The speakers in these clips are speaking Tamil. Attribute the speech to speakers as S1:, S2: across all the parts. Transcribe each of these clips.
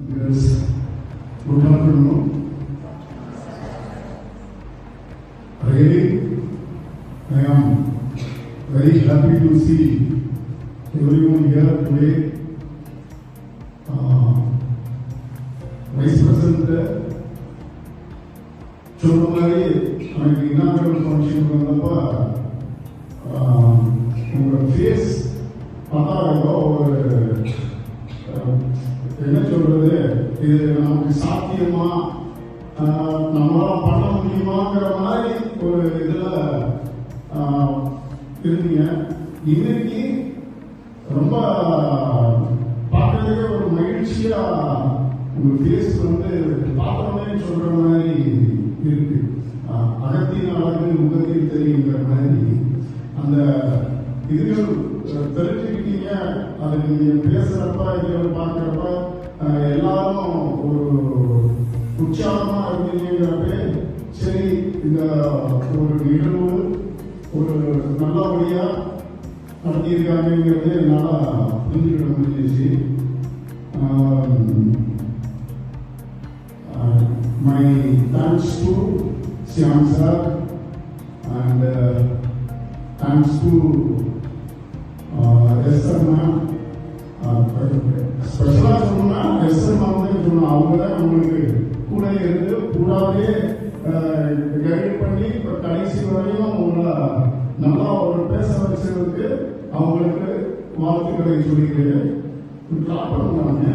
S1: Yes. Good afternoon. Really, I am very happy to see everyone here today. Vice President சொன்னமாதிரி எனக்கு இனாகரல் ஃபங்க்ஷன் வந்தப்போ உங்களோட ஃபேஸ் பார்த்தா ஏதோ ஒரு என்ன சொல்றது, இது நமக்கு சாத்தியமா நம்மளால பண்ண முடியுமாங்கிற மாதிரி ஒரு இதுல இருந்தீங்க. இன்னைக்கு ரொம்ப பார்க்கறதுக்கே ஒரு மகிழ்ச்சியா உங்க ஃபேஸ் வந்து பார்த்தோன்னே சொல்ற மாதிரி இருக்கு. அகத்தின் அழகு முகத்தில் தெரியுங்கிற மாதிரி அந்த இதுகள் தெரிஞ்சுக்கிட்டீங்க. அது நீங்க பேசுறப்ப இதுகள் பார்க்கறப்ப எல்லாரும் ஒரு உற்சாகமா இருந்தீங்கிறப்ப சரி, இந்த ஒரு நிகழ்வு ஒரு நல்லபடியா நடத்தியிருக்காங்கிறது என்னால் புரிஞ்சுக்கிட முடிஞ்சிச்சு. My thanks to Shyam sir and thanks to Esther ma'am. ஸ்பெஷலா சொன்னா எஸ்எர் மேம் தான் சொன்னோம். அவங்க தான் நம்மளுக்கு கூட இருந்து கூடாவே கைட் பண்ணி இப்போ கடைசி வரையும் அவங்கள நல்லா ஒரு பேச வச்சதுக்கு அவங்களுக்கு வாழ்த்துக்களை சொல்லிக்கிறேன். கிளாப் பண்ணுவாங்க.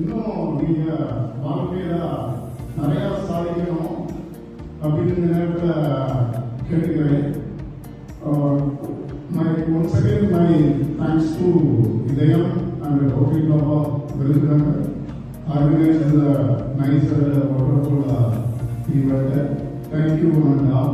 S1: இன்னும் நீங்க வாழ்க்கையில நிறைய சாதிக்கணும் அப்படின்னு இந்த நேரத்தில் கேட்டுக்கிறேன். Once again, my thanks to Idayam and Hockey Club of Virudhunagar organized the nice wonderful event. Thank you and all.